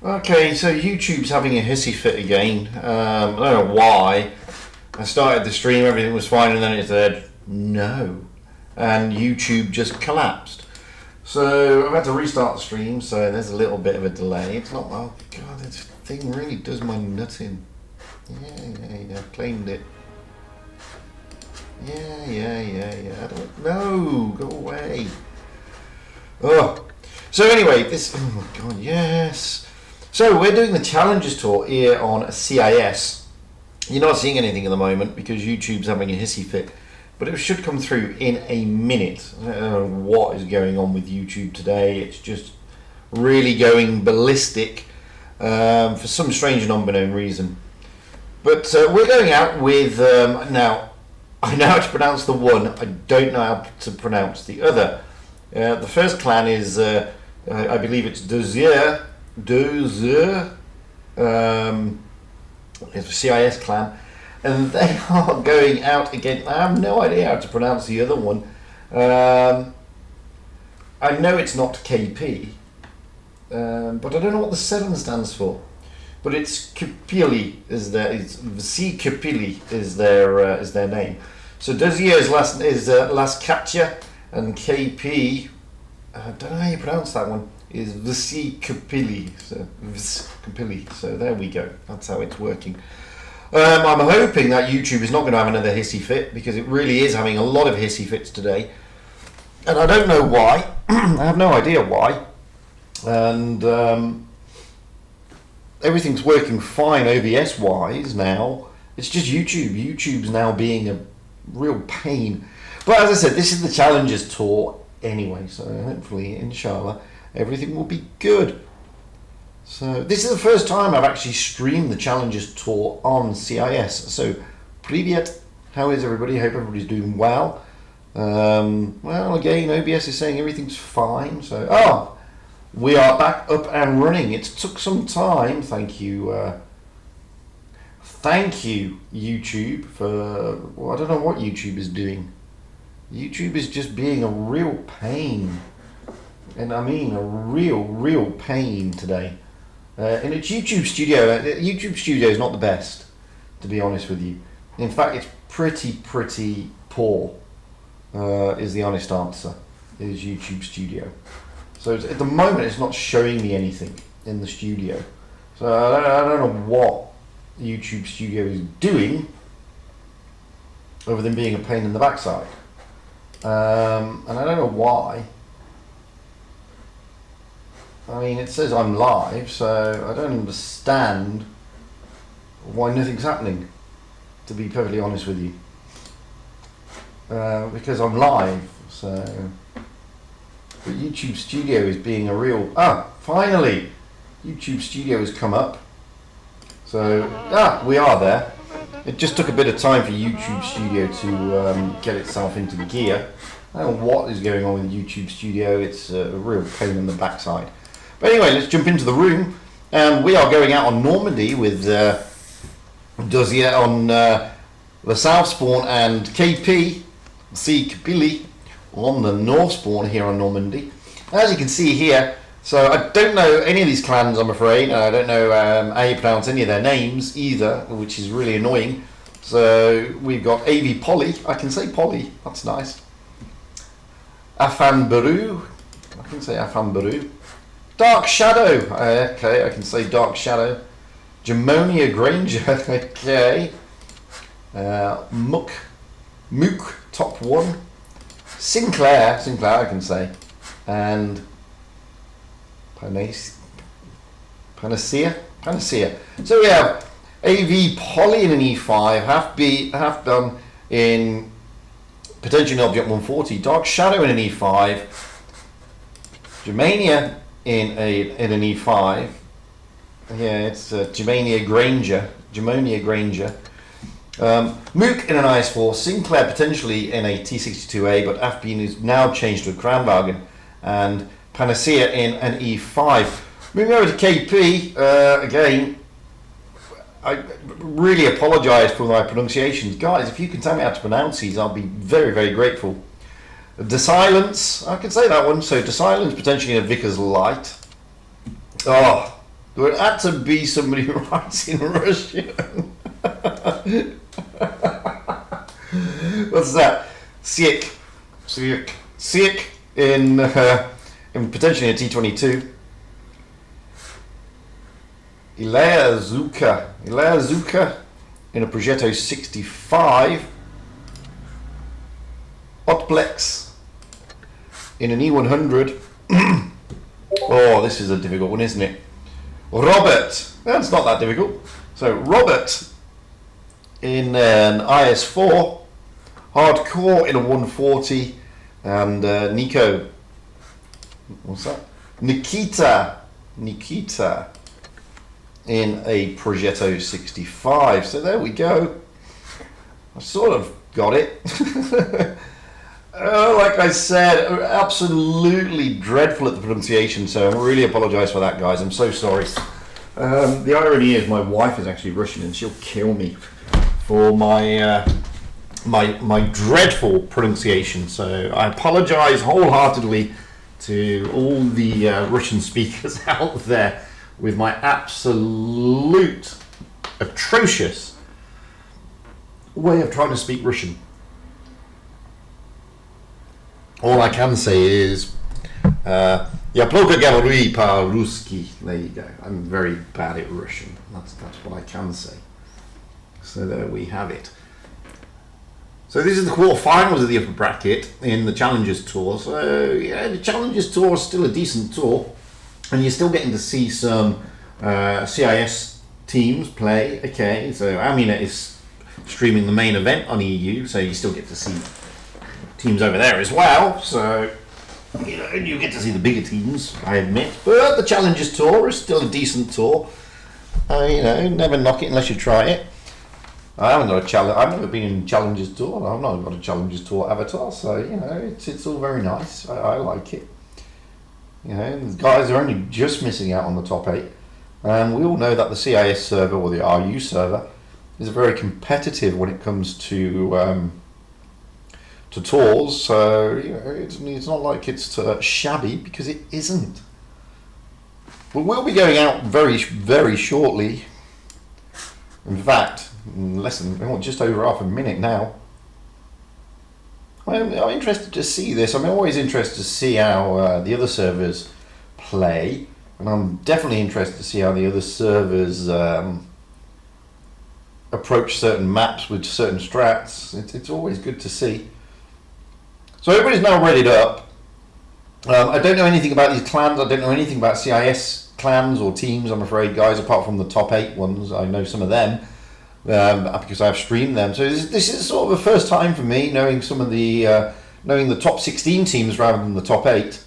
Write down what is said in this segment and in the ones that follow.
Okay, so YouTube's having a hissy fit again. I don't know why. I started the stream, everything was fine, and then it said no, and YouTube just collapsed. So I've had to restart the stream. So there's a little bit of a delay. It's not. Oh god, this thing really does my nut in. Yeah. Claimed it. Yeah. I don't know. Go away. Oh. So anyway, this. Oh my god. Yes. So we're doing the Challengers tour here on CIS. You're not seeing anything at the moment because YouTube's having a hissy fit, but it should come through in a minute. I don't know what is going on with YouTube today. It's just really going ballistic for some strange and unknown reason. But we're going out with, now, I know how to pronounce the one, I don't know how to pronounce the other. The first clan is, I believe it's Dozier. It's a CIS clan, and they are going out again. I have no idea how to pronounce the other one. I know it's not KP, but I don't know what the 7 stands for. But it's KUPILI is their. It's VSE KUPILI is their name. So Dozier's last is Las Katja, and KP. I don't know how you pronounce that one. Is VSE KUPILI. So VSE KUPILI. So there we go. That's how it's working. I'm hoping that YouTube is not going to have another hissy fit, because it really is having a lot of hissy fits today, and I don't know why. I have no idea why, and everything's working fine OBS wise now. It's just YouTube. YouTube's now being a real pain. But as I said, this is the Challengers tour anyway, so hopefully, inshallah, everything will be good. So this is the first time I've actually streamed the Challengers tour on CIS. So, Privyet, how is everybody? Hope everybody's doing well. Well, again, OBS is saying everything's fine. So, we are back up and running. It took some time. Thank you, YouTube, for. Well, I don't know what YouTube is doing. YouTube is just being a real pain, and I mean a real pain today. In its YouTube studio, YouTube studio is not the best, to be honest with you. In fact, it's pretty poor, is the honest answer, is YouTube studio. So at the moment, it's not showing me anything in the studio. So I don't know what YouTube studio is doing, other than being a pain in the backside. And I don't know why. I mean, it says I'm live, so I don't understand why nothing's happening, to be perfectly honest with you. Because I'm live, so. But YouTube Studio is being a real. Finally! YouTube Studio has come up. So, we are there. It just took a bit of time for YouTube Studio to get itself into gear. I don't know what is going on with YouTube Studio. It's a real pain in the backside. But anyway, let's jump into the room. We are going out on Normandy with Dozier on the south spawn, and KP, VSE KUPILI, on the north spawn here on Normandy. As you can see here, so I don't know any of these clans, I'm afraid. I don't know how you pronounce any of their names either, which is really annoying. So we've got AV Polly. I can say Polly, that's nice. Afanbaru, I can say Afanbaru. Dark Shadow, okay, I can say Dark Shadow. Jamonia Granger, okay. Mook, top 1. Sinclair, I can say. And Panacea. So we have AV Polly in an E5, half done in potentially an object 140. Dark Shadow in an E5. Germania in an E5. Yeah, it's Jamonia Granger. Mook in an IS4. Sinclair potentially in a T62A, but Afbean is now changed to a Kranwagen. And Panacea in an E5. Moving over to KP, again, I really apologise for my pronunciations. Guys, if you can tell me how to pronounce these, I'll be very grateful. The Silence, I can say that one. So The Silence potentially in a Vickers Light. Oh, There had to be somebody who writes in Russian. What's that? Siek in potentially a T22. Ilya Zuka in a Progetto 65. Otplex in an E100. Oh, this is a difficult one, isn't it? Robert, that's not that difficult. So Robert in an IS4, Hardcore in a 140, and Nico, what's that? Nikita in a Progetto 65. So there we go. I sort of got it. Like I said, absolutely dreadful at the pronunciation, so I really apologise for that, guys. I'm so sorry. The irony is my wife is actually Russian and she'll kill me for my my dreadful pronunciation, so I apologise wholeheartedly to all the Russian speakers out there with my absolute atrocious way of trying to speak Russian. All I can say is, я плохо говорю по-русски. There you go. I'm very bad at Russian. That's what I can say. So there we have it. So this is the quarterfinals of the upper bracket in the Challengers Tour. So yeah, the Challengers Tour is still a decent tour, and you're still getting to see some CIS teams play. Okay, so Amina is streaming the main event on EU, so you still get to see teams over there as well, so you know, you get to see the bigger teams, I admit. But the Challengers Tour is still a decent tour. You know, never knock it unless you try it. I haven't got a challenge. I've never been in Challengers Tour. I've not got a Challengers Tour avatar, so you know, it's all very nice. I like it. You know, the guys are only just missing out on the top 8, and we all know that the CIS server or the RU server is very competitive when it comes to tours, so you know, it's not like it's shabby, because it isn't. But we'll be going out very shortly. In fact, just over half a minute now. I'm interested to see this. I'm always interested to see how the other servers play, and I'm definitely interested to see how the other servers approach certain maps with certain strats. It's always good to see. So everybody's now readied up. I don't know anything about these clans. I don't know anything about CIS clans or teams, I'm afraid, guys, apart from the top 8 ones. I know some of them because I've streamed them. So this is sort of a first time for me, knowing some of the knowing the top 16 teams rather than the top 8.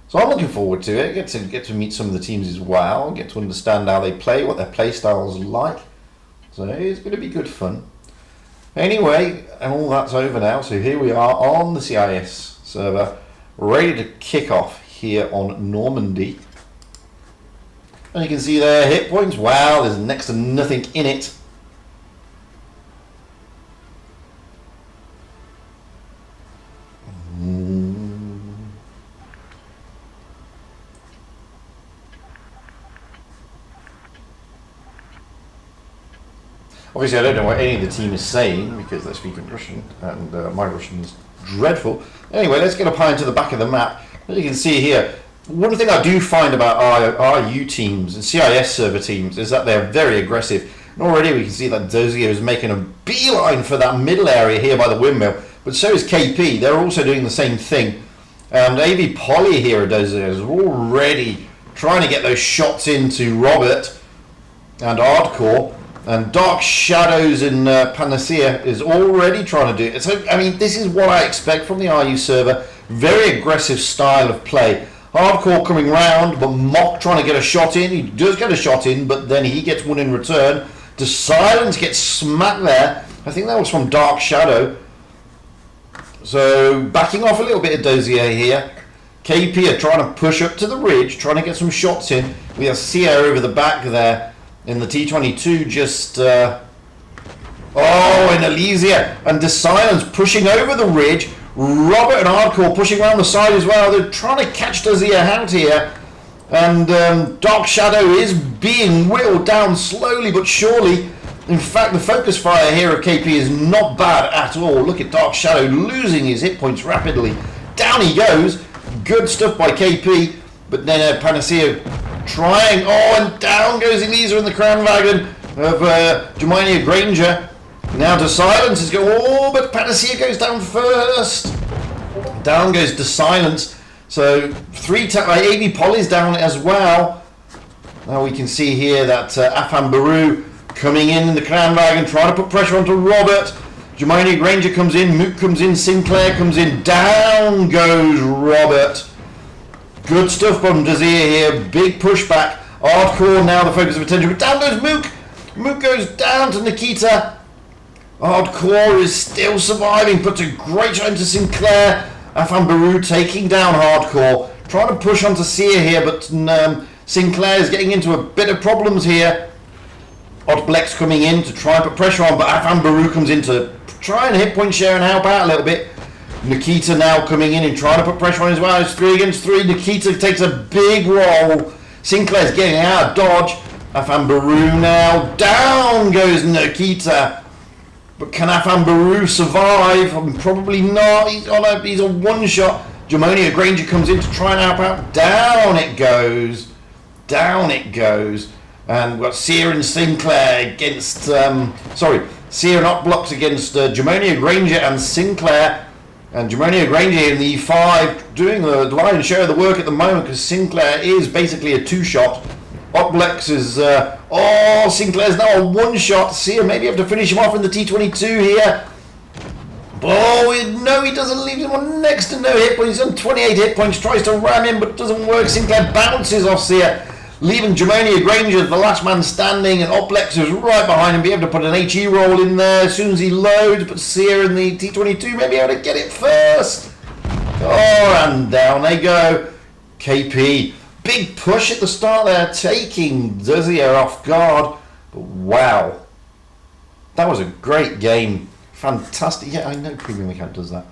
So I'm looking forward to it. Get to meet some of the teams as well. Get to understand how they play, what their play styles are like. So it's going to be good fun. Anyway, and all that's over now, so here we are on the CIS server, ready to kick off here on Normandy. And you can see their hit points. Wow, there's next to nothing in it. Obviously, I don't know what any of the team is saying because they're speaking Russian, and my Russian is dreadful. Anyway, let's get up high into the back of the map. As you can see here, one thing I do find about RU teams and CIS server teams is that they're very aggressive. And already we can see that Dozier is making a beeline for that middle area here by the windmill, but so is KP. They're also doing the same thing. And AV Poly here at Dozier is already trying to get those shots into Robert and Hardcore. And Dark Shadows in Panacea is already trying to do it. So, I mean, this is what I expect from the RU server. Very aggressive style of play. Hardcore coming round, but Mock trying to get a shot in. He does get a shot in, but then he gets one in return. The Silence gets smacked there. I think that was from Dark Shadow. So, backing off a little bit of Dozier here. KP are trying to push up to the ridge, trying to get some shots in. We have Sierra over the back there. In the T22, just and Elysia and the Silence pushing over the ridge. Robert and Hardcore pushing around the side as well. They're trying to catch Dozier out here. And Dark Shadow is being whittled down slowly but surely. In fact, the focus fire here of KP is not bad at all. Look at Dark Shadow losing his hit points rapidly. Down he goes. Good stuff by KP. But then Panacea trying. Oh, and down goes Elisa in the Crown Wagon of Germania Granger. Now to Silence is going. Oh, but Panacea goes down first. Down goes to Silence. So AB Polly's down as well. Now we can see here that Afan Baru coming in the Crown Wagon, trying to put pressure onto Robert. Germania Granger comes in, Mook comes in, Sinclair comes in, down goes Robert. Good stuff from Desir here, big pushback. Hardcore now the focus of attention, but down goes Mook. Mook goes down to Nikita. Hardcore is still surviving, puts a great shot into Sinclair. Afan Baru taking down Hardcore, trying to push onto Seer here, but Sinclair is getting into a bit of problems here. Otblex coming in to try and put pressure on, but Afan Baru comes in to try and hit point share and help out a little bit. Nikita now coming in and trying to put pressure on as well. It's 3 against 3. Nikita takes a big roll. Sinclair's getting out of dodge. Afan Baru now. Down goes Nikita. But can Afan Baru survive? Probably not. He's a one-shot. Germania Granger comes in to try and help out. Down it goes. Down it goes. And we've got Seer and Sinclair against, Seer and Otblocks against Germania Granger and Sinclair. And Germania Granger in the E5 doing the lion's share of the work at the moment because Sinclair is basically a 2-shot. Otblex is, Sinclair's now a 1-shot. Seer maybe have to finish him off in the T22 here. Oh, no, he doesn't, leave him on next to no hit points. He's on 28 hit points, tries to ram him, but doesn't work. Sinclair bounces off Seer, leaving Germania Granger the last man standing, and Oplex is right behind him, be able to put an HE roll in there as soon as he loads, but Seer in the T22 may be able to get it first. Oh, and down they go. KP, big push at the start there, taking Dozier off guard, but wow. That was a great game. Fantastic. Yeah, I know Premium Account does that.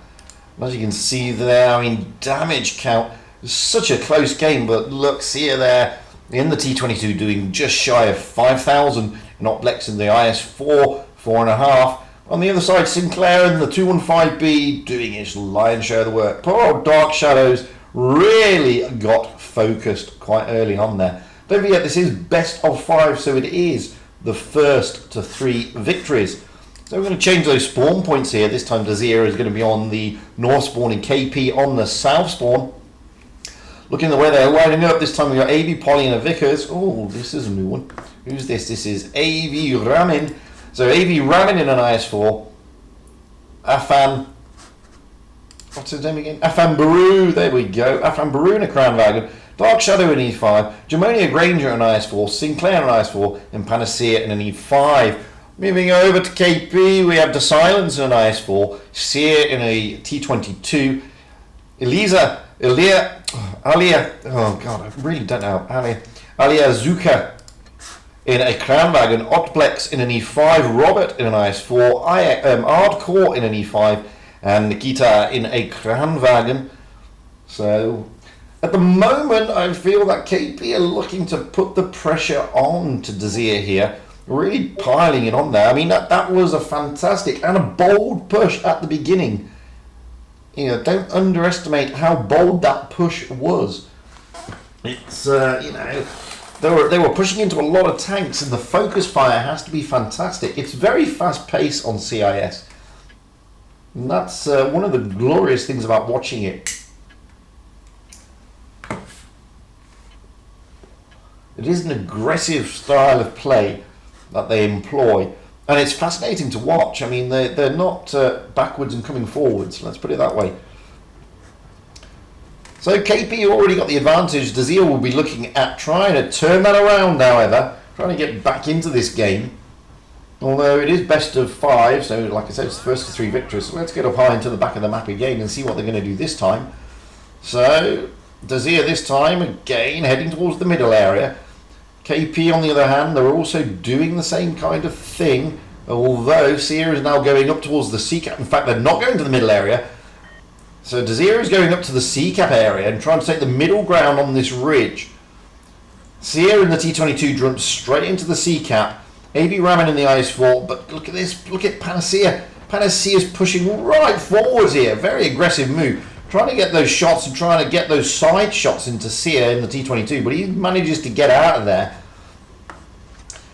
As you can see there, I mean, damage count, such a close game, but look, Seer there, in the T22 doing just shy of 5,000, and Oplex in the IS4, 4.5. On the other side, Sinclair in the 215B doing his lion's share of the work. Poor old Dark Shadows really got focused quite early on there. Don't forget, this is best of 5, so it is the first to 3 victories. So we're going to change those spawn points here. This time Desir is going to be on the north spawn and KP on the south spawn. Looking at the way they're lining up, this time we've got AV Polly and a Vickers. Oh, this is a new one. Who's this? This is AV Ramin. So AV Ramin in an IS4. Afan. What's his name again? Afan Baru. There we go. Afan Baru in a Crown Wagon. Dark Shadow in E5. Germania Granger in an IS4. Sinclair in an IS4. And Panacea in an E5. Moving over to KP, we have the Silence in an IS4. Seer in a T22. Alia, oh god, I really don't know. Alia Zuka in a Crown Wagon, Otplex in an E5, Robert in an IS4, Hardcore in an E5, and Nikita in a Crown Wagon. So, at the moment, I feel that KP are looking to put the pressure on to Desir here, really piling it on there. I mean, that was a fantastic and a bold push at the beginning. You know, don't underestimate how bold that push was. It's, they were pushing into a lot of tanks, and the focus fire has to be fantastic. It's very fast paced on CIS. And that's one of the glorious things about watching it. It is an aggressive style of play that they employ. And it's fascinating to watch. I mean, they're not backwards and coming forwards, let's put it that way. So KP already got the advantage. Desir will be looking at trying to turn that around, however, trying to get back into this game. Although it is best of 5, so like I said, it's the first of 3 victories. So let's get up high into the back of the map again and see what they're going to do this time. So, Desir this time, again, heading towards the middle area. KP, on the other hand, they're also doing the same kind of thing, although Seer is now going up towards the C-cap. In fact, they're not going to the middle area. So Desir is going up to the C-cap area and trying to take the middle ground on this ridge. Sia in the T22 jumps straight into the C cap. AV Ramen in the IS-4, but look at this, look at Panacea. Panacea's pushing right forwards here, very aggressive move. Trying to get those shots and trying to get those side shots into Sia in the T22, but he manages to get out of there.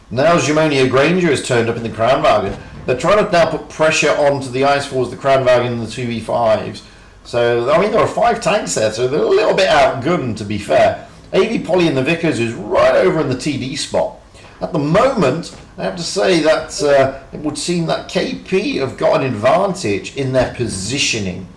Now Jamonia Granger has turned up in the Kranwagen. They're trying to now put pressure onto the IS-4s, the Kranwagen and the 2v5s. So, I mean, there are 5 tanks there, so they're a little bit outgunned, to be fair. AV Polly and the Vickers is right over in the TD spot. At the moment, I have to say that it would seem that KP have got an advantage in their positioning.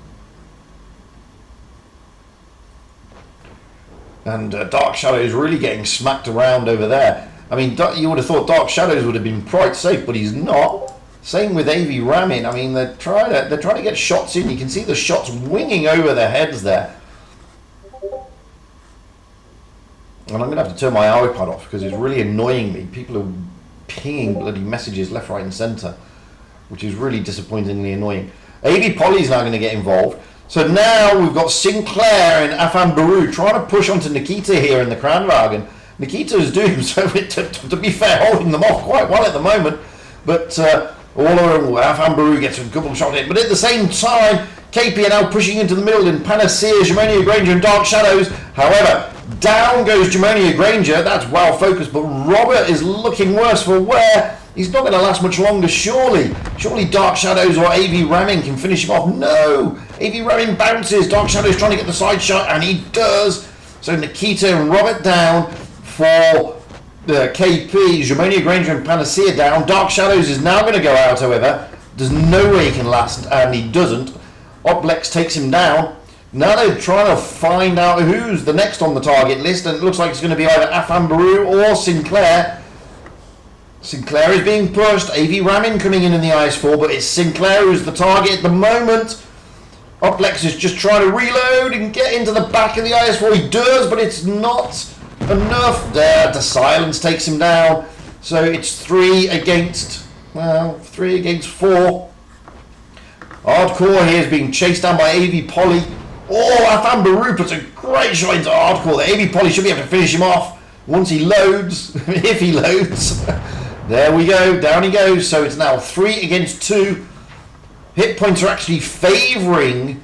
And Dark Shadow is really getting smacked around over there. I mean, you would have thought Dark Shadows would have been quite safe, but he's not. Same with AV Ramin. I mean, they're trying to get shots in. You can see the shots winging over their heads there. And I'm going to have to turn my iPad off because it's really annoying me. People are pinging bloody messages left, right and centre, which is really disappointingly annoying. AV Polly's now going to get involved. So now we've got Sinclair and Afan Baru trying to push onto Nikita here in the Kranwagen. Nikita is doing so, to be fair, holding them off quite well at the moment. But Afan Baru gets a couple of shots in. But at the same time, KP are now pushing into the middle in Panacea, Jamonia Granger and Dark Shadows. However, down goes Jamonia Granger. That's well focused, but Robert is looking worse for wear. He's not going to last much longer, surely. Surely Dark Shadows or AV Ramin can finish him off. No! AV Ramin bounces. Dark Shadows trying to get the side shot, and he does. So Nikita and Robert down for the KP. Jamonia Granger and Panacea down. Dark Shadows is now going to go out, however. There's no way he can last, and he doesn't. Oplex takes him down. Now they're trying to find out who's the next on the target list, and it looks like it's going to be either Afan Baru or Sinclair. Sinclair is being pushed. AV Ramin coming in the IS-4, but it's Sinclair who's the target at the moment. Oplex is just trying to reload and get into the back of the IS-4. He does, but it's not enough. There, the silence takes him down. So it's 3 against 4. Hardcore here is being chased down by AV Polly. Oh, Afan Baru puts a great shot into Hardcore. The AV Polly should be able to finish him off once he loads, if he loads. There we go, down he goes. So it's now 3 against 2. Hit points are actually favouring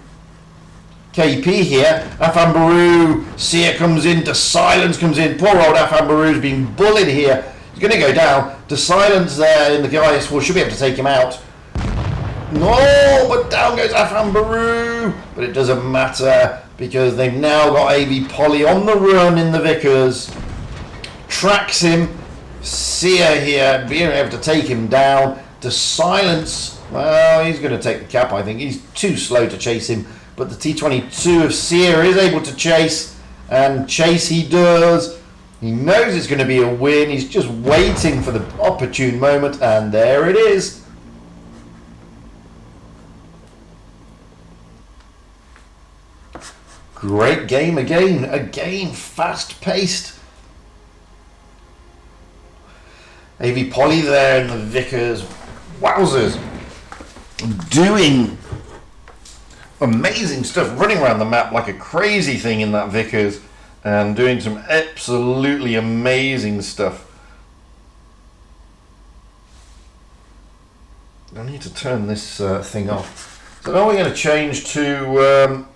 KP here. Afan Baru, Sia comes in, the silence comes in. Poor old Afan Baru's being bullied here. He's going to go down. The silence there in the IS-4 should be able to take him out. No, but down goes Afan Baru. But it doesn't matter because they've now got AV Polly on the run in the Vickers. Tracks him. Sia here being able to take him down. The silence, well, he's going to take the cap, I think. He's too slow to chase him. But the T22 of Sia is able to chase. And chase he does. He knows it's going to be a win. He's just waiting for the opportune moment. And there it is. Great game again fast-paced. AV Polly there in the Vickers. Wowzers. Doing amazing stuff, running around the map like a crazy thing in that Vickers and doing some absolutely amazing stuff. I need to turn this thing off. So now we're going to change to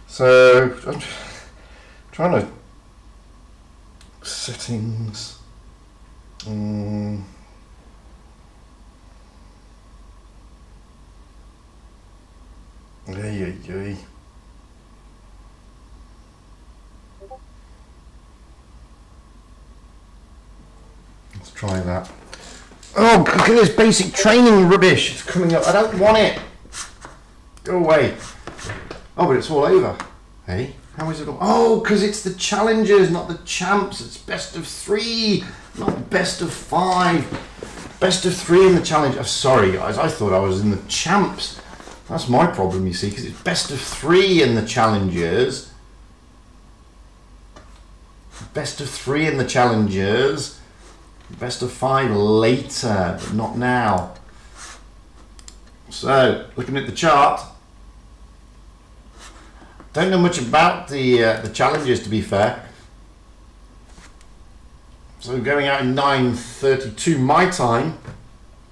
so I'm trying to settings. Let's try that. Oh, look at this basic training rubbish. It's coming up. I don't want it. Go away. Oh, but it's all over. Hey, how is it all? Oh, because it's the challengers, not the champs. It's best of 3, not best of 5. Best of 3 in the challenge. Oh, sorry, guys. I thought I was in the champs. That's my problem, you see, because it's best of 3 in the challengers. Best of 3 in the Challengers. Best of 5 later, but not now. So, looking at the chart, don't know much about the Challengers, to be fair. So going out in 9:32 my time,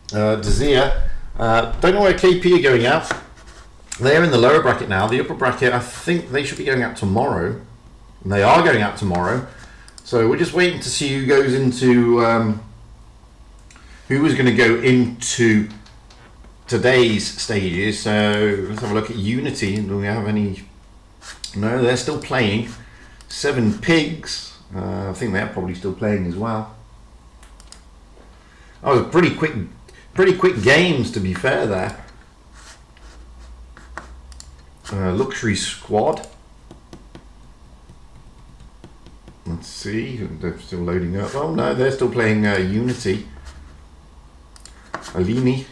Desir. Don't know where KP are going out. They're in the lower bracket now. The upper bracket, I think they should be going out tomorrow. And they are going out tomorrow. So we're just waiting to see who goes into, who is going to go into today's stages. So let's have a look at Unity. Do we have any? No, they're still playing. 7 Pigs. I think they're probably still playing as well. That was pretty quick games, to be fair there. Luxury Squad. Let's see, they're still loading up. Oh no, they're still playing Unity. Alini,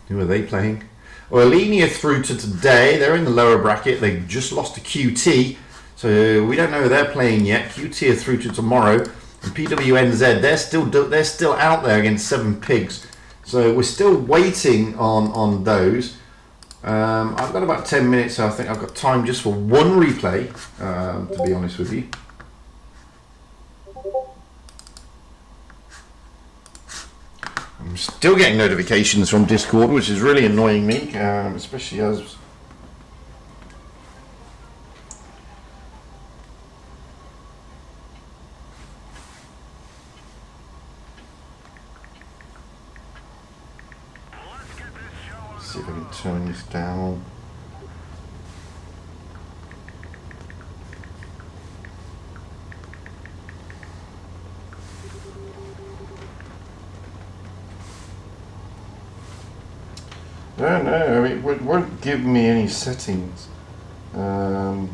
who are they playing? Well, Alini are through to today. They're in the lower bracket. They just lost to QT. So we don't know who they're playing yet. QT are through to tomorrow, and PWNZ they're still out there against 7 Pigs. So we're still waiting on those. I've got about 10 minutes, so I think I've got time just for one replay. To be honest with you. I'm still getting notifications from Discord, which is really annoying me, especially as. See if I can turn this down. No, it won't give me any settings. There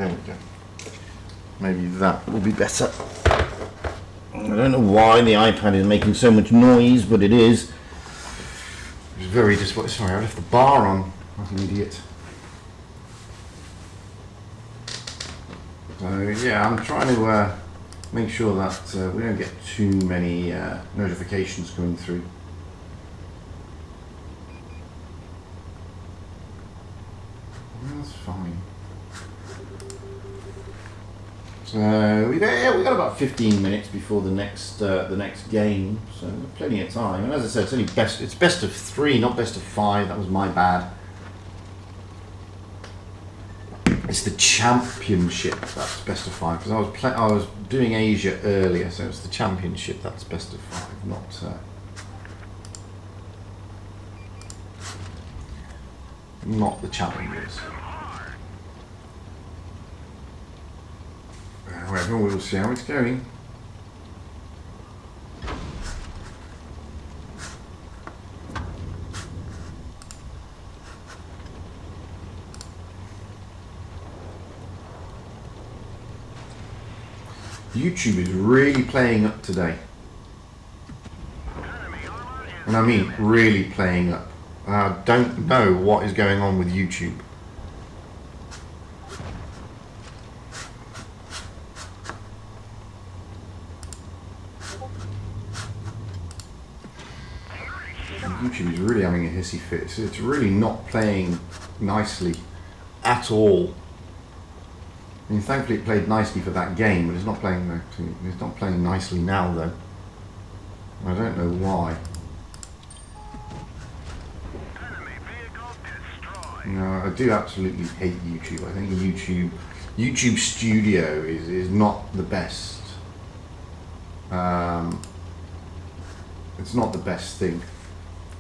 we go. Maybe that will be better. I don't know why the iPad is making so much noise, but it is. It's very disappointing. Sorry, I left the bar on like an idiot. So yeah, I'm trying to make sure that we don't get too many notifications coming through. That's fine. So we've got about 15 minutes before the next game, so plenty of time. And as I said, it's only best of 3, not best of 5. That was my bad. It's the championship that's best of 5, because I was doing Asia earlier, so it's the championship that's best of 5, not the challengers. However, we'll see how it's going. YouTube is really playing up today. And I mean really playing up. I don't know what is going on with YouTube. YouTube is really having a hissy fit. It's really not playing nicely at all. I mean, thankfully it played nicely for that game, but it's not playing. It's not playing nicely now, though. I don't know why. No, I do absolutely hate YouTube. I think YouTube Studio is not the best. It's not the best thing,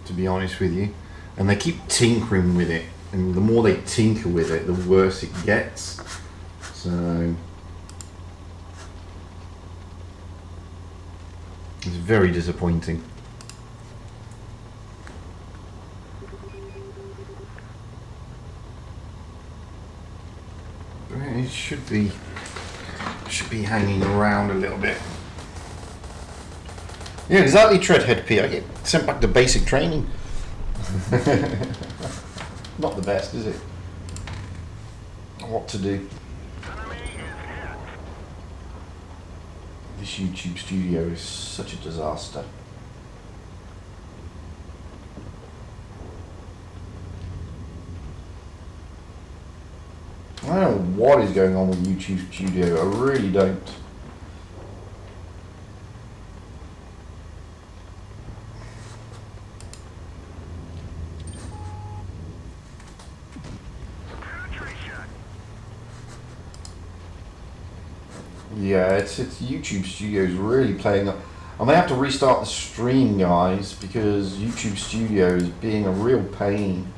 to be honest with you. And they keep tinkering with it, and the more they tinker with it, the worse it gets. So it's very disappointing. It should be hanging around a little bit. Yeah, exactly, Treadhead P. I get sent back to basic training. Not the best, is it? What to do? This YouTube studio is such a disaster. I don't know what is going on with YouTube Studio. I really don't. Yeah, it's YouTube Studio is really playing up. I may have to restart the stream, guys, because YouTube Studio is being a real pain.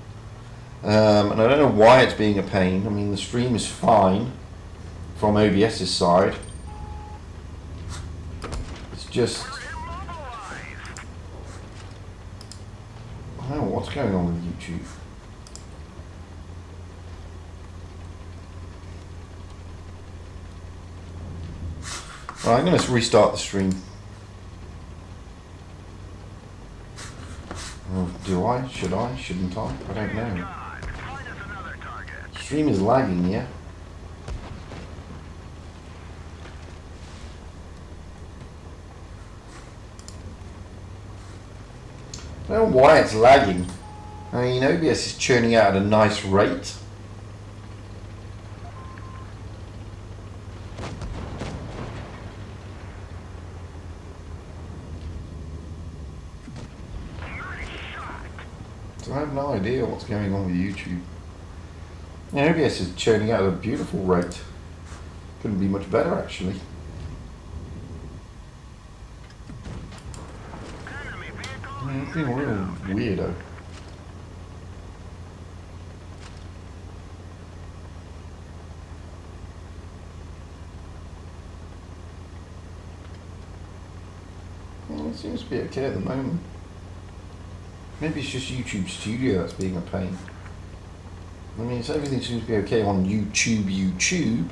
And I don't know why it's being a pain. I mean, the stream is fine from OBS's side. It's just, I don't know what's going on with YouTube. Right, I'm going to restart the stream. Oh, do I? Should I? Shouldn't I? I don't know. Stream is lagging, yeah? I don't know why it's lagging. I mean, OBS is churning out at a nice rate. So I have no idea what's going on with YouTube. Yeah, OBS is churning out at a beautiful rate. Couldn't be much better, actually. Yeah, it's been a real weirdo. Well, it seems to be okay at the moment. Maybe it's just YouTube Studio that's being a pain. I mean, everything seems to be okay on YouTube.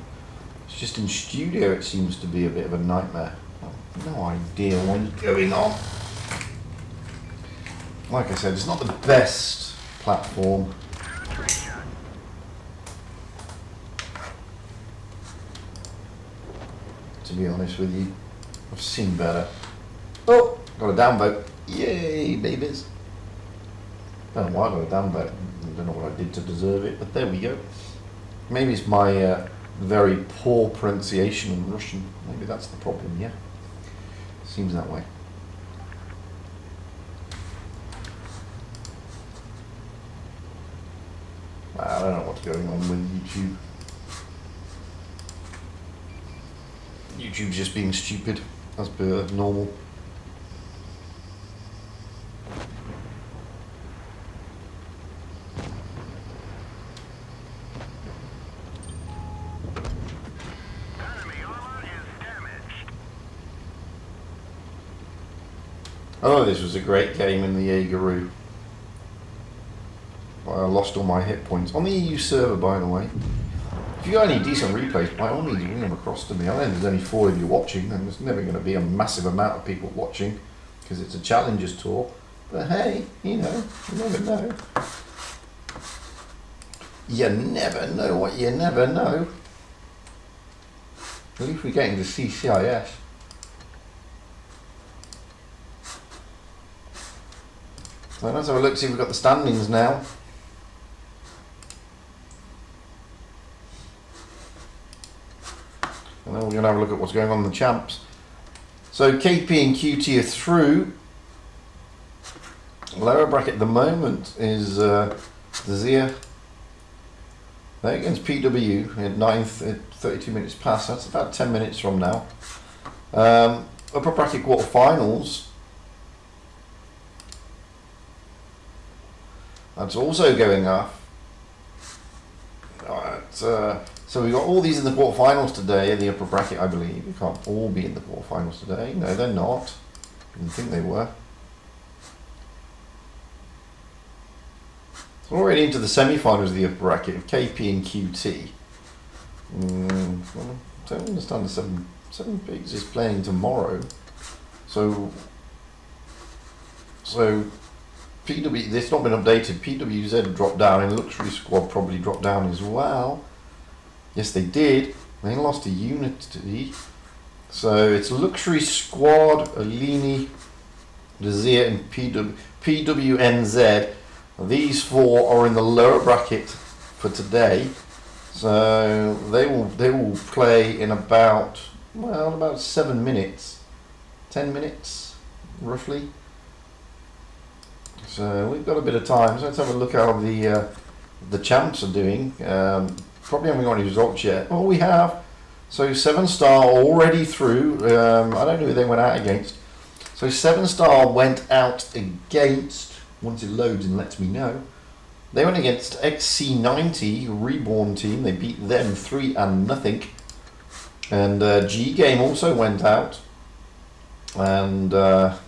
It's just in Studio it seems to be a bit of a nightmare. I've no idea what's going on. Like I said, it's not the best platform. To be honest with you, I've seen better. Oh, got a downvote. Yay, babies. I don't know why I got a downvote. I don't know what I did to deserve it, but there we go. Maybe it's my very poor pronunciation in Russian. Maybe that's the problem, yeah. Seems that way. I don't know what's going on with YouTube. YouTube's just being stupid, as per normal. Oh, this was a great game in the Jaegeroo. I lost all my hit points. On the EU server, by the way. If you got any decent replays, by all means, bring them across to me. I know there's only 4 of you watching, and there's never going to be a massive amount of people watching, because it's a Challengers tour. But hey, you know, you never know. You never know what you never know. At least we're getting to see CIS. So let's have a look, see if we've got the standings now. And then we're going to have a look at what's going on in the champs. So KP and QT are through. Lower bracket at the moment is Zia. They're against PW at 32 minutes past. That's about 10 minutes from now. Upper bracket quarterfinals. That's also going up. Alright, so we've got all these in the quarterfinals today, in the upper bracket, I believe. We can't all be in the quarterfinals today. No, they're not. I didn't think they were. So we're already into the semi-finals of the upper bracket of KP and QT. Well, I don't understand the 7 Pigs is playing tomorrow. So So PW, it's not been updated. PWZ dropped down and Luxury Squad probably dropped down as well. Yes, they did. They lost to Unity. So it's Luxury Squad, Alini, Desir, and PWNZ. These four are in the lower bracket for today. So they will play in about 7 minutes, 10 minutes roughly. So we've got a bit of time. So let's have a look how the champs are doing. Probably haven't got any results yet. Oh, we have. So 7-star already through. I don't know who they went out against. So 7-star went out against, once it loads and lets me know, they went against XC90 Reborn team. They beat them 3-0. And G Game also went out. And I'm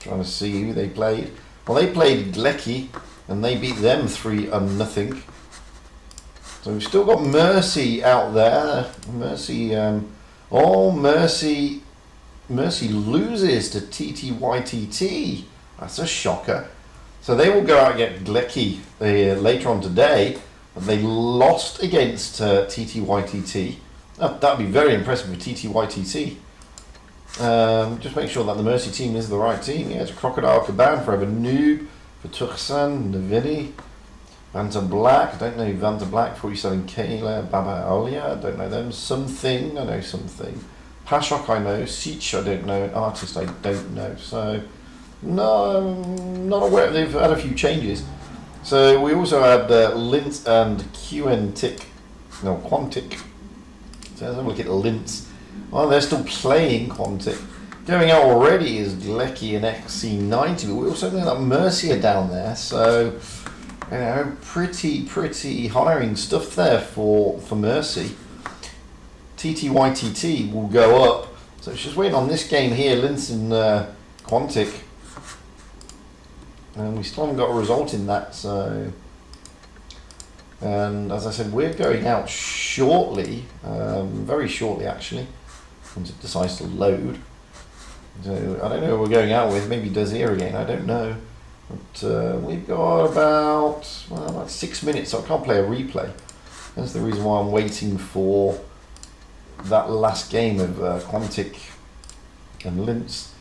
trying to see who they played. Well, they played Glecki and they beat them 3-0. So we've still got Mercy out there. Mercy, Mercy loses to TTYTT. That's a shocker. So they will go out and get Glecki later on today. But they lost against TTYTT. That would be very impressive for TTYTT. Just make sure that the Mercy team is the right team. Yeah, it's Crocodile Caban, Forever Noob, for Turksan, Navini, Vanta Black, I don't know Vanta Black, 47 Kayla, Baba Olia, I don't know them. Something, I know something. Pashok I know, Seach I don't know, an artist I don't know. So, no, not aware, they've had a few changes. So we also had Lint and Quantic. So let's have a look at Lint. Oh, they're still playing Quantic. Going out already is Glecki and XC90, but we also know that Mercy are down there, so you know, pretty hiring stuff there for Mercy. TTYTT will go up, so it's just waiting on this game here, Linz and Quantic, and we still haven't got a result in that. So, and as I said, we're going out shortly, very shortly actually, once it decides to load. So I don't know who we're going out with, maybe Desir again, I don't know. But we've got about 6 minutes, so I can't play a replay. That's the reason why I'm waiting for that last game of Quantic and Linz.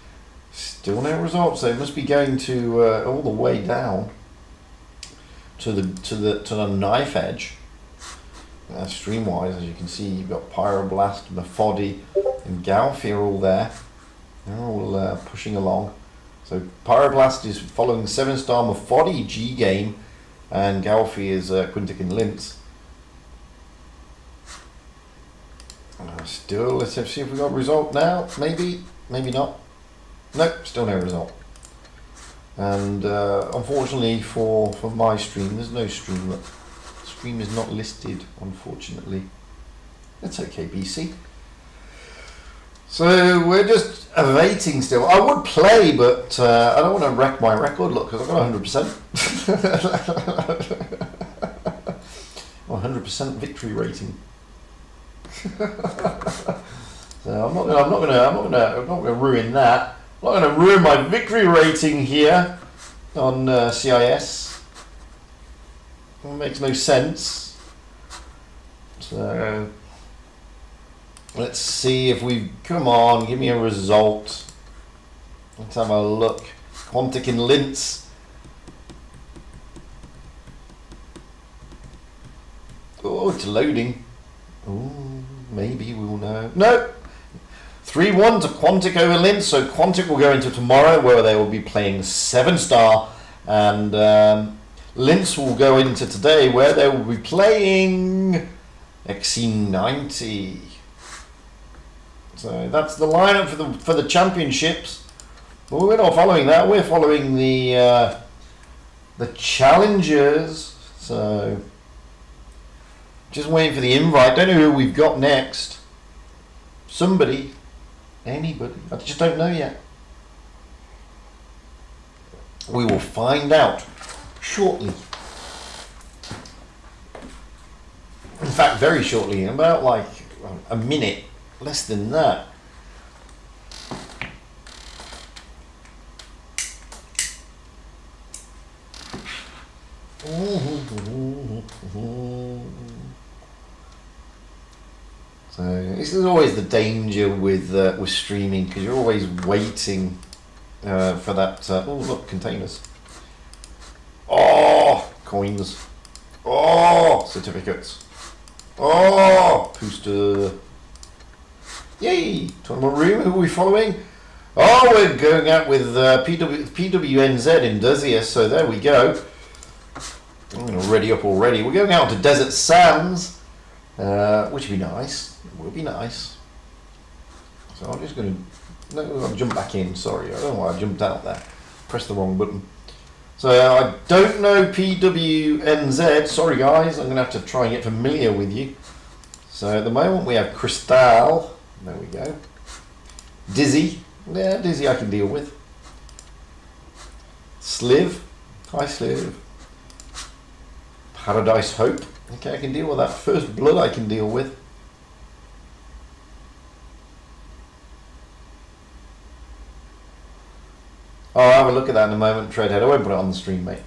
Still no results, so it must be going to all the way down to the knife edge. Stream wise, as you can see, you've got Pyroblast, Mafodi, and Galfi are all there. They're all pushing along. So Pyroblast is following 7-star Mafodi G Game, and Galfi is Quintic and Linz. Still, let's see if we got a result now. Maybe not. Nope, still no result. And unfortunately for my stream, there's no stream. Look, the stream is not listed, unfortunately. That's okay, BC. So we're just awaiting still. I would play, but I don't want to wreck my record. Look, because I've got 100%. 100% victory rating. So I'm not gonna ruin that. I'm not gonna ruin my victory rating here on CIS. It makes no sense. So let's see if we come on. Give me a result. Let's have a look. Quantic and Linz. Oh, it's loading. Oh, maybe we will know. No. 3-1 to Quantic over Linz. So Quantic will go into tomorrow where they will be playing 7-star, and Linz will go into today where they will be playing XC90. So that's the lineup for the championships. But we're not following that. We're following the challengers. So just waiting for the invite. Don't know who we've got next. Somebody, anybody. I just don't know yet. We will find out shortly. In fact, very shortly. In about like a minute, less than that. So this is always the danger with streaming, because you're always waiting for that. Oh look, containers. Oh, coins. Oh, certificates. Oh, booster. Yay! Tournament room. Who are we following? Oh, we're going out with PWNZ in Desier. So there we go. I'm going to ready up already. We're going out to Desert Sands, which would be nice. It would be nice. So I'm just going to... No, I'll jump back in. Sorry, I don't know why I jumped out there. Pressed the wrong button. So I don't know PWNZ. Sorry guys, I'm going to have to try and get familiar with you. So at the moment we have Crystal. There we go. Dizzy. Yeah, Dizzy I can deal with. Sliv. Hi Sliv. Paradise Hope. Okay, I can deal with that. First Blood I can deal with. Oh, I'll have a look at that in a moment, Treadhead. I won't put it on the stream, mate.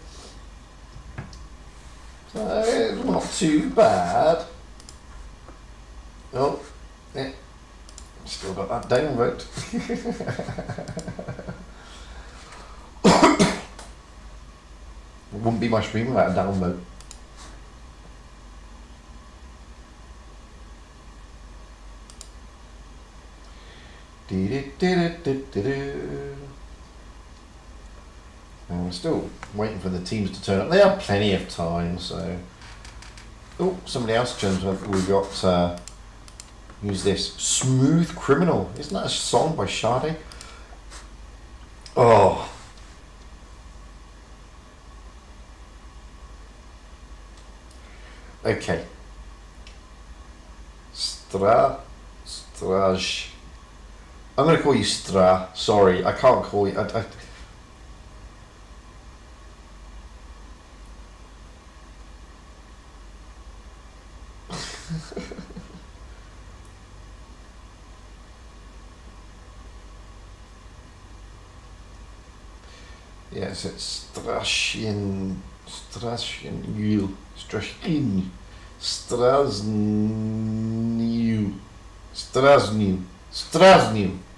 So, it's not too bad. Oh, yeah. Still got that downvote. It wouldn't be my stream without a downvote. And we're still waiting for the teams to turn up. They have plenty of time, so... Oh, somebody else turns up. We've got... who's this? Smooth Criminal. Isn't that a song by Sade? Oh. Okay. Straj. I'm going to call you Stra. Sorry, I can't call you... Yes, it's Strashin, Strasniu,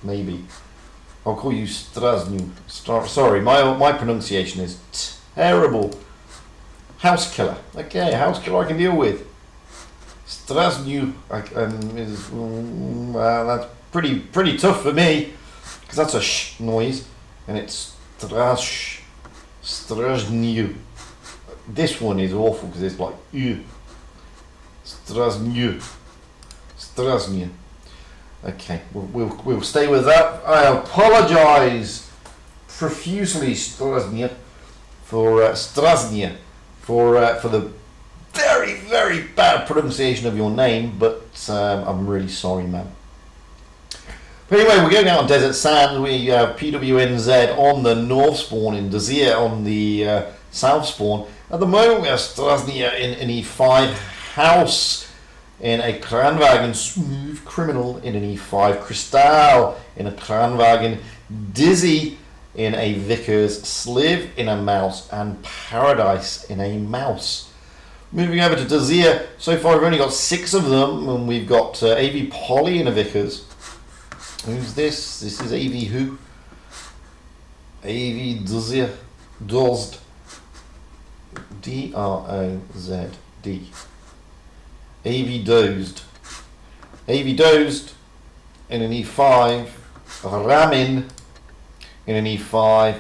maybe. I'll call you Strasniu. Sorry, my pronunciation is terrible. House Killer. Okay, House Killer I can deal with. Strasniu is that's pretty tough for me, because that's a sh noise, and it's Strasniu. This one is awful because it's like Strasniu. Okay, we'll stay with that. I apologise profusely, Strasnia, for the very bad pronunciation of your name, but I'm really sorry, man. But anyway, we're going out on Desert Sands. We have PWNZ on the north spawn, in Dezir on the south spawn. At the moment we have Strasnia in an E5, House in a Kranwagen, Smooth Criminal in an E5, Crystal in a Kranwagen, Dizzy in a Vickers, Sliv in a Mouse, and Paradise in a Mouse. Moving over to Dezir, so far we've only got 6 of them, and we've got AV Polly in a Vickers. Who's this? This is AV who? AV Dozd. D-R-O-Z-D. AV Dozd. AV Dozd in an E5. Ramin in an E5.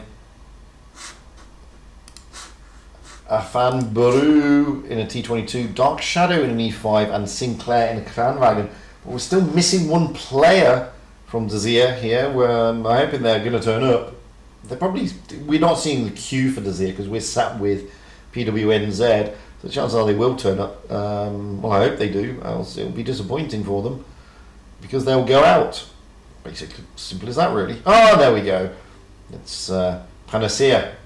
Afan Baru in a T22. Dark Shadow in an E5. And Sinclair in a Kranwagen. But we're still missing one player from Dezir here, where I'm hoping they're going to turn up. We're not seeing the queue for Dezir because we're sat with PWNZ, so the chances are they will turn up. Well, I hope they do, else it'll be disappointing for them because they'll go out. Basically, simple as that, really. Oh, there we go. It's Panacea.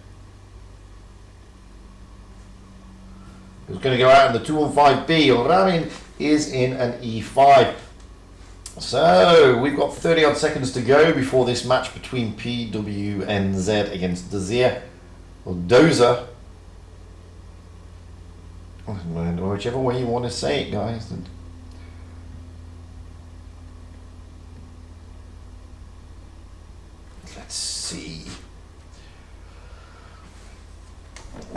Who's going to go out in the 215B? Ramin is in an E5. So, we've got 30 odd seconds to go before this match between PWNZ against Dezir, or Dozer. Whichever way you want to say it, guys.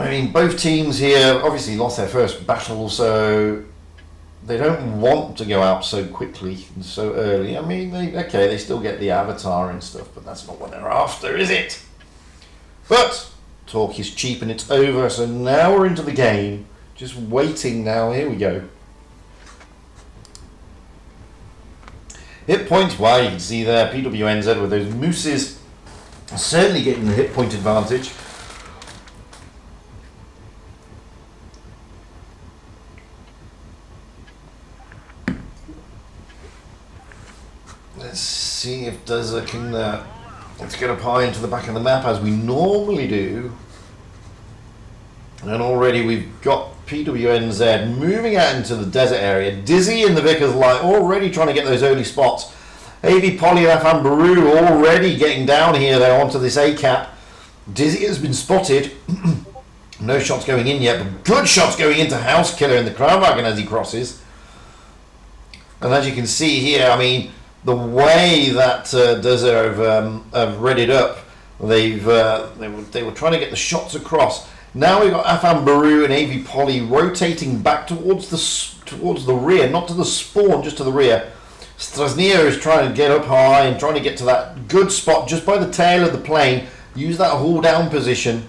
I mean, both teams here obviously lost their first battle, so they don't want to go out so quickly and so early. I mean, they still get the avatar and stuff, but that's not what they're after, is it? But talk is cheap and it's over, so now we're into the game. Just waiting now. Here we go. Hit points, well, you can see there, PWNZ with those mooses certainly getting the hit point advantage. Let's see if Dozer can let's get up high into the back of the map as we normally do. And already we've got PWNZ moving out into the desert area. Dizzy in the Vickers Light already trying to get those early spots. AV Polygraph and Baru already getting down here though onto this A-cap. Dizzy has been spotted. No shots going in yet, but good shots going into House Killer in the Crown Wagon as he crosses. And as you can see here, I mean, the way that Dozer have readied up, they were trying to get the shots across. Now we've got Afam Baru and AV Poly rotating back towards the rear, not to the spawn, just to the rear. Strasnia is trying to get up high and trying to get to that good spot just by the tail of the plane. Use that haul down position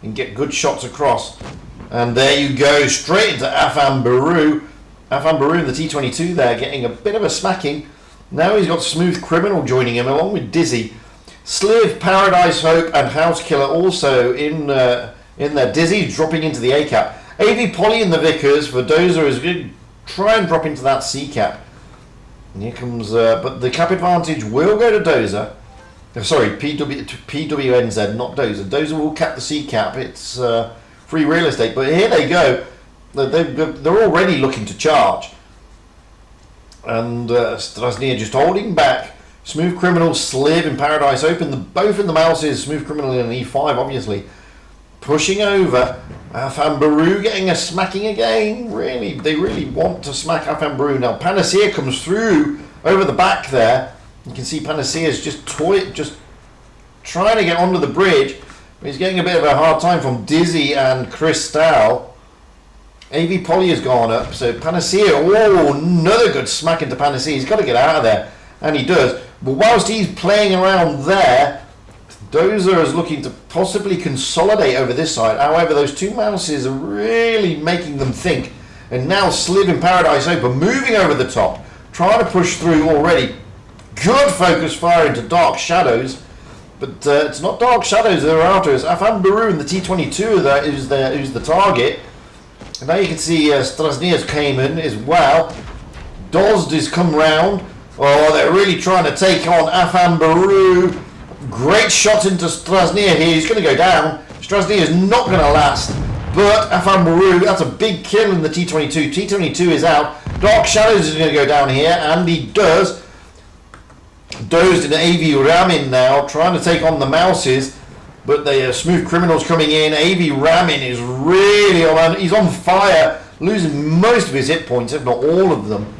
and get good shots across. And there you go, straight into Afam Baru. Afam Baru in the T-22 there, getting a bit of a smacking. Now he's got Smooth Criminal joining him along with Dizzy. Sliv, Paradise Hope and House Killer also in there. Dizzy dropping into the A-cap. AV Poly in the Vickers for Dozer is going to try and drop into that C-cap. And here comes, but the cap advantage will go to Dozer. Sorry, PWNZ, not Dozer. Dozer will cap the C-cap. It's free real estate. But here they go. They're already looking to charge. And Strasnia just holding back. Smooth Criminal, Sliv and Paradise Open, both in the mouses. Smooth Criminal in an E5, obviously. Pushing over. Afam Baru getting a smacking again. Really, they really want to smack Afam Baru. Now Panacea comes through over the back there. You can see Panacea's just trying to get onto the bridge. But he's getting a bit of a hard time from Dizzy and Cristal. AV Poly has gone up. So Panacea, oh, another good smack into Panacea. He's got to get out of there. And he does. But whilst he's playing around there, Dozer is looking to possibly consolidate over this side. However, those two mouses are really making them think. And now Sliv in Paradise Open moving over the top, trying to push through already. Good focus fire into Dark Shadows. But it's not Dark Shadows that are after us. Afam Baru in the T-22 that is the target. And now you can see Strasnia's came in as well. Dozd has come round. Oh, they're really trying to take on Afam Baru. Great shot into Strasnia here. He's going to go down. Strasnia is not going to last. But Afam Baru, that's a big kill in the T-22. T-22 is out. Dark Shadows is going to go down here. And he does. Dozed in AV Ramin now, trying to take on the mouses. But the Smooth Criminals coming in. AV Ramin is really on. He's on fire. Losing most of his hit points, if not all of them.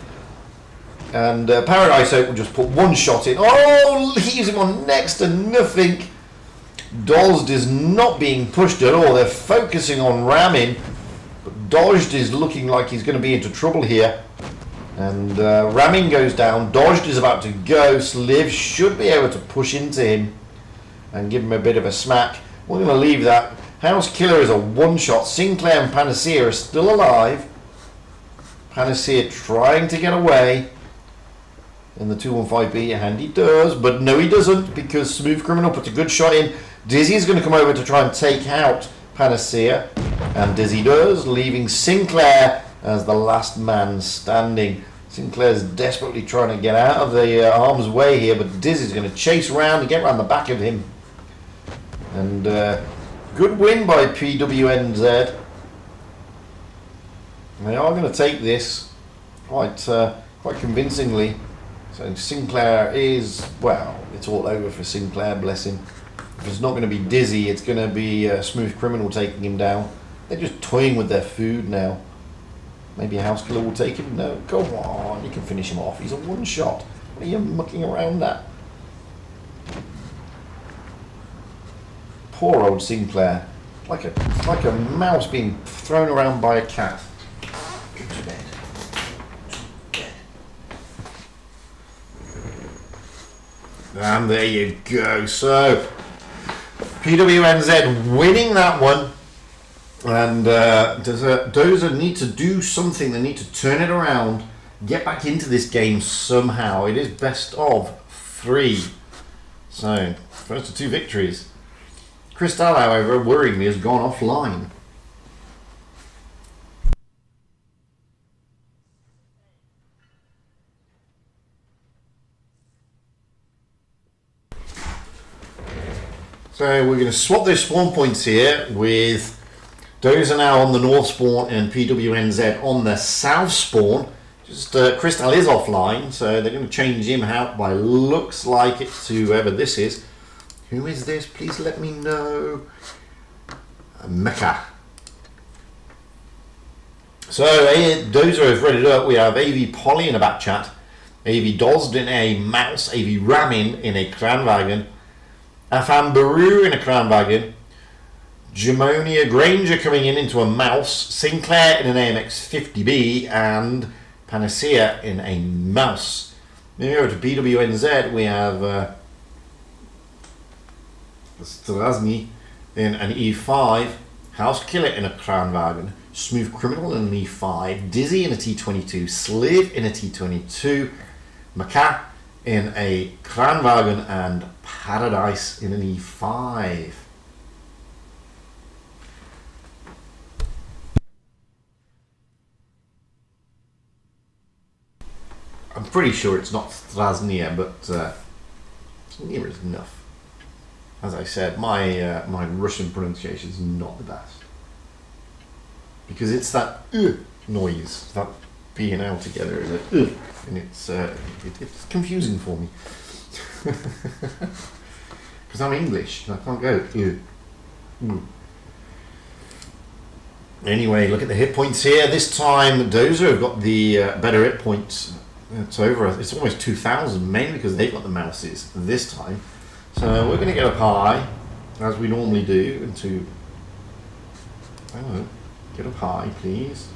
And Paradise Oak will just put one shot in. Oh, leaves him on next to nothing. Dozd is not being pushed at all. They're focusing on Ramin. But Dozd is looking like he's going to be into trouble here. And Ramin goes down. Dozd is about to go. Sliv should be able to push into him and give him a bit of a smack. We're going to leave that. House Killer is a one-shot. Sinclair and Panacea are still alive. Panacea trying to get away. In the 215B, and he does, but no he doesn't, because Smooth Criminal puts a good shot in. Dizzy's going to come over to try and take out Panacea, and Dizzy does, leaving Sinclair as the last man standing. Sinclair's desperately trying to get out of the harm's way here, but Dizzy's going to chase around and get around the back of him. And good win by PWNZ. They are going to take this quite convincingly. So Sinclair is, well, it's all over for Sinclair, bless him. If it's not going to be Dizzy, it's going to be Smooth Criminal taking him down. They're just toying with their food now. Maybe a House Killer will take him. No, go on, you can finish him off. He's a one shot. What are you mucking around at? Poor old Sinclair. like a mouse being thrown around by a cat. Go to bed. And there you go. So PWNZ winning that one. And Dozer need to do something. They need to turn it around, get back into this game somehow. It is best of 3. So, first of 2 victories. Crystal, however, worryingly, has gone offline. So we're going to swap those spawn points here with Dozer now on the north spawn and PWNZ on the south spawn. Just Crystal is offline, so they're going to change him out by looks like it to whoever this is. Who is this? Please let me know. Mecca. So Dozer has read it up. We have AV Polly in a back chat, AV Dozd in a mouse, AV Ramin in a Kranwagen, Afam Baru in a Kranwagen, Jamonia Granger coming in into a mouse, Sinclair in an AMX 50B, and Panacea in a mouse. Then we go to PWNZ, we have Strasny in an E5, House Killer in a Kranwagen, Smooth Criminal in an E5, Dizzy in a T22, Sliv in a T22, Maca in a Kranwagen, and Paradise in an E5. I'm pretty sure it's not Strasnia, but it's near as enough. As I said, my Russian pronunciation is not the best. Because it's that noise, that P and L together, and it's confusing for me. Because I'm English, and I can't go Anyway, look at the hit points here. This time, Dozer have got the better hit points. It's almost 2,000, mainly because they've got the mouses this time. So we're going to get up high, as we normally do, into... get up high, please.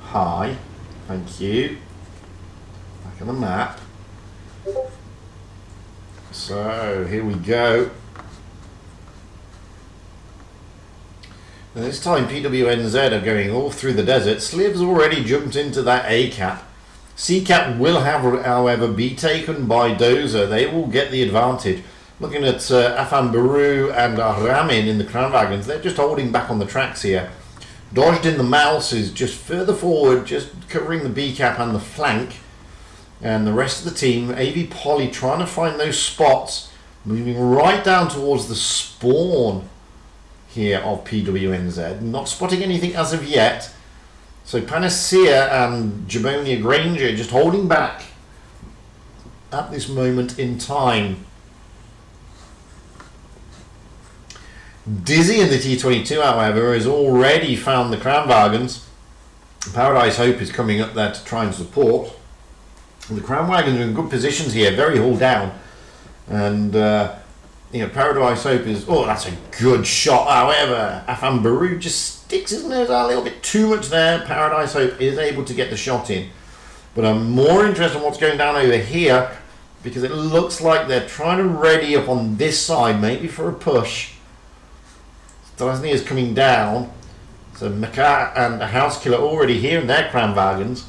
High. Thank you. Back on the map. So, here we go. And this time PWNZ are going all through the desert. Sliv's already jumped into that A cap. C cap will, however, be taken by Dozer. They will get the advantage. Looking at Afan Baru and Ramin in the Kranwagens, they're just holding back on the tracks here. Dodged in the mouse is just further forward, just covering the B cap and the flank. And the rest of the team, AV Polly, trying to find those spots, moving right down towards the spawn here of PWNZ. Not spotting anything as of yet. So Panacea and Jamonia Granger just holding back at this moment in time. Dizzy in the T22, however, has already found the Kranwagens. Paradise Hope is coming up there to try and support. The Kranwagens are in good positions here, very hull down. And Paradise Hope is... Oh, that's a good shot. However, Afan Baru just sticks his nose out a little bit too much there. Paradise Hope is able to get the shot in. But I'm more interested in what's going down over here, because it looks like they're trying to ready up on this side, maybe for a push. Strasny is coming down. So Maca and the House Killer already here in their Kranwagens.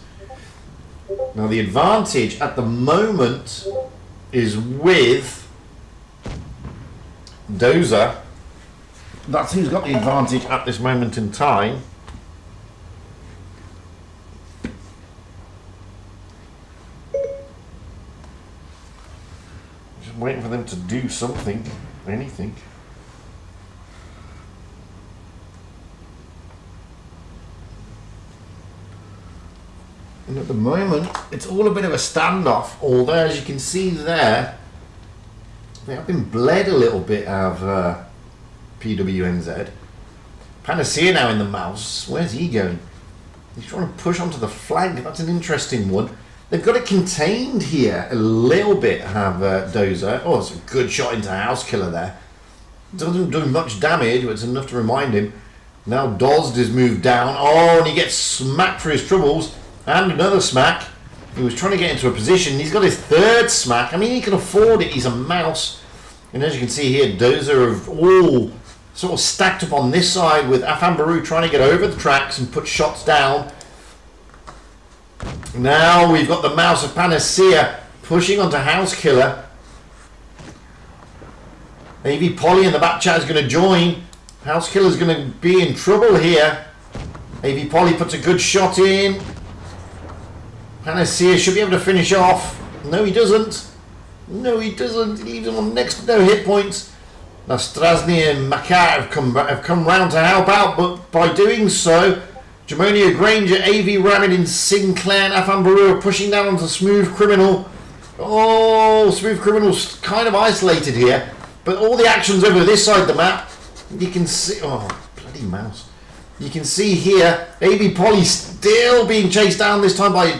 Now the advantage at the moment is with Dozer. That's who's got the advantage at this moment in time. Just waiting for them to do something, anything. And at the moment, it's all a bit of a standoff, although as you can see there, they have been bled a little bit out of PWNZ. Panacea now in the mouse. Where's he going? He's trying to push onto the flank. That's an interesting one. They've got it contained here a little bit, have Dozer. Oh, it's a good shot into House Killer there. Doesn't do much damage, but it's enough to remind him. Now Dozd is moved down. Oh, and he gets smacked for his troubles. And another smack. He was trying to get into a position. He's got his third smack. I mean, he can afford it. He's a mouse. And as you can see here, Dozer have all sort of stacked up on this side with Afambaru trying to get over the tracks and put shots down. Now we've got the mouse of Panacea pushing onto Housekiller. AV Polly in the back chat is going to join. Housekiller's going to be in trouble here. AV Polly puts a good shot in. Panacea should be able to finish off. No, he doesn't. No, he doesn't. He leaves him on next to no hit points. Now Strasny and Makar have come round to help out, but by doing so, Jamonia Granger, AV Ramid, Sinclair and Afambaru are pushing down onto Smooth Criminal. Oh, Smooth Criminal's kind of isolated here, but all the action's over this side of the map. You can see, oh, bloody mouse. You can see here, AV Polly still being chased down, this time by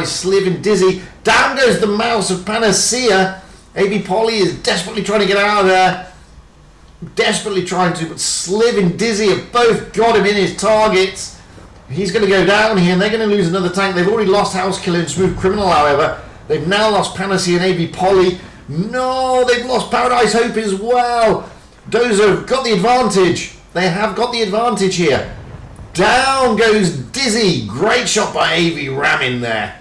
Sliv and Dizzy. Down goes the mouse of Panacea. AV Polly is desperately trying to get out of there. Desperately trying to, but Sliv and Dizzy have both got him in his targets. He's going to go down here, and they're going to lose another tank. They've already lost Housekiller and Smooth Criminal, however. They've now lost Panacea and AV Polly. No, they've lost Paradise Hope as well. Dozer have got the advantage. They have got the advantage here. Down goes Dizzy. Great shot by AV Ramin there.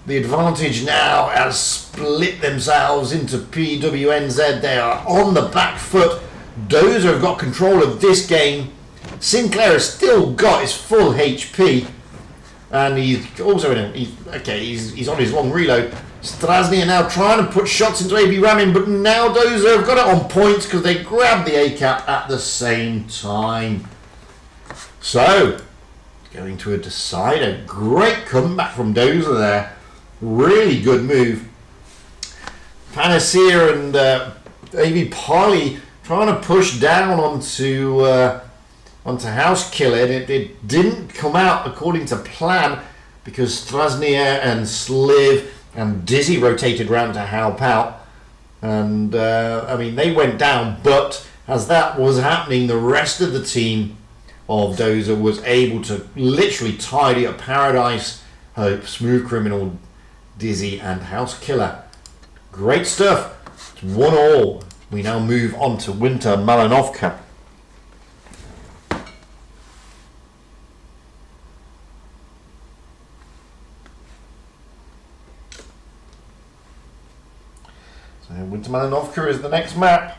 The advantage now has split themselves into PWNZ. They are on the back foot. Dozer have got control of this game. Sinclair has still got his full HP. And he's also in he's on his long reload. Strasny are now trying to put shots into AV Ramin, but now Dozer have got it on points because they grabbed the ACAP at the same time. So, going to a decider. Great comeback from Dozer there. Really good move. Panacea and AV Polly trying to push down onto Housekiller. It didn't come out according to plan because Strasnia and Sliv and Dizzy rotated round to help out. And I mean, they went down, but as that was happening, the rest of the team of Dozer was able to literally tidy up Paradise Hope, Smooth Criminal, Dizzy and Housekiller. Great stuff. It's 1-1. We now move on to Winter Malinovka. So Winter Malinovka is the next map.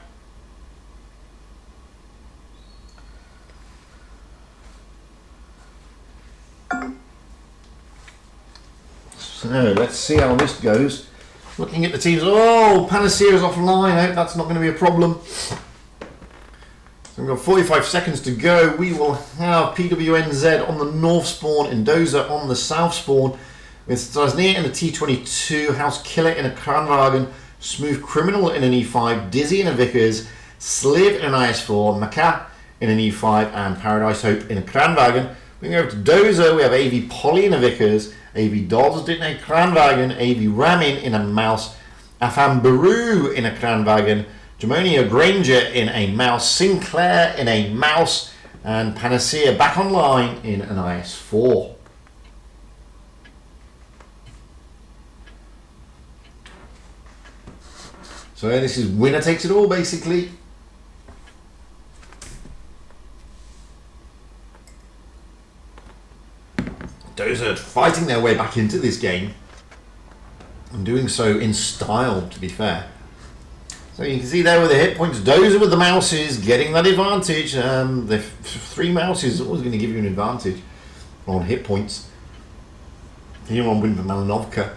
So let's see how this goes. Looking at the teams. Oh, Panacea is offline. I hope that's not going to be a problem. So we've got 45 seconds to go. We will have PWNZ on the north spawn and Dozer on the south spawn, with Strasnia in the T22, Housekiller in a Kranwagen, Smooth Criminal in an E5, Dizzy in a Vickers, Sliv in an IS4, Maka in an E5, and Paradise Hope in a Kranwagen. We go over to Dozer. We have AV Polly in a Vickers, AV Dozd in a Kranwagen, AV Ramin in a Mouse, Afambaru in a Kranwagen, Jamonia Granger in a Mouse, Sinclair in a Mouse, and Panacea back online in an IS4. So this is winner takes it all, basically. Dozer fighting their way back into this game and doing so in style, to be fair. So you can see there with the hit points, Dozer with the mouses getting that advantage. The 3 mouses is always going to give you an advantage on hit points. Here on Winter Malinovka.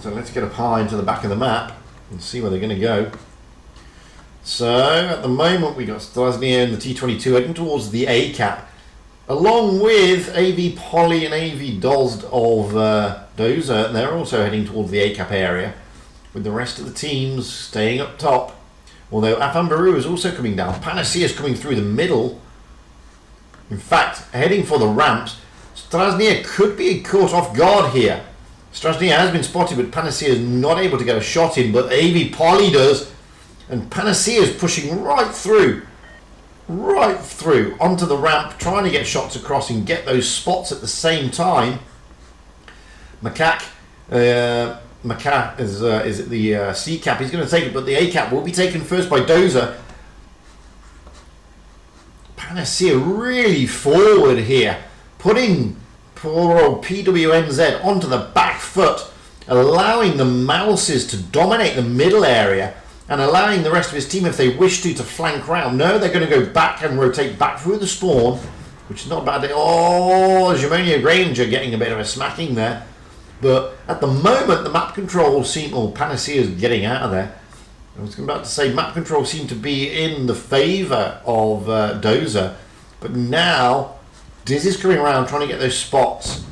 So let's get up high into the back of the map and see where they're going to go. So at the moment we got Strasnia and the T22 heading towards the ACAP, along with AV Polly and AV Dozd of Dozer. They're also heading towards the ACAP area, with the rest of the teams staying up top. Although Afambaru is also coming down. Panacea is coming through the middle. In fact, heading for the ramps. Strasnia could be caught off guard here. Strasnia has been spotted, but Panacea is not able to get a shot in, but AV Polly does. And Panacea is pushing right through onto the ramp, trying to get shots across and get those spots at the same time. Macaque is at the C cap. He's going to take it, but the A cap will be taken first by Dozer. Panacea really forward here, putting poor old PWNZ onto the back foot, allowing the Mouses to dominate the middle area and allowing the rest of his team, if they wish to flank round. No, they're going to go back and rotate back through the spawn, which is not bad. Oh, Jamonia Granger getting a bit of a smacking there. But at the moment, the map control seem, or Panacea's getting out of there. I was about to say map control seemed to be in the favour of Dozer. But now, Dizzy's coming around trying to get those spots.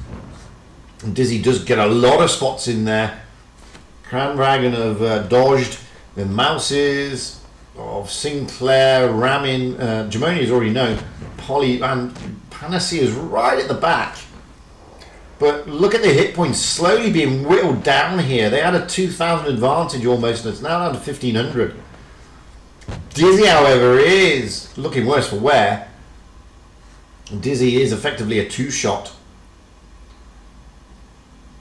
And Dizzy does get a lot of spots in there. Crandragon have dodged. The Mouses of Sinclair, Ramin, Jamonia's already known. Polly and Panacea's right at the back. But look at the hit points slowly being whittled down here. They had a 2,000 advantage almost, and it's now down to 1,500. Dizzy, however, is looking worse for wear. Dizzy is effectively a two-shot.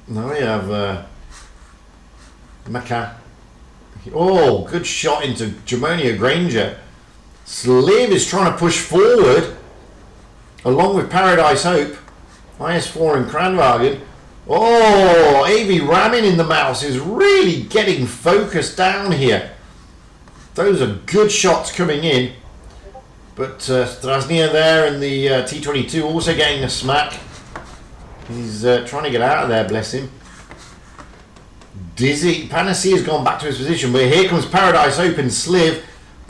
Now we have Maca. Oh, good shot into Jamonia Granger. Sliv is trying to push forward, along with Paradise Hope. IS4 and Cranwagen. Oh, AV Ramin in the mouse is really getting focused down here. Those are good shots coming in. But Strasnia there in the T22 also getting a smack. He's trying to get out of there, bless him. Dizzy, Panacea's gone back to his position, but here comes Paradise Open Sliv,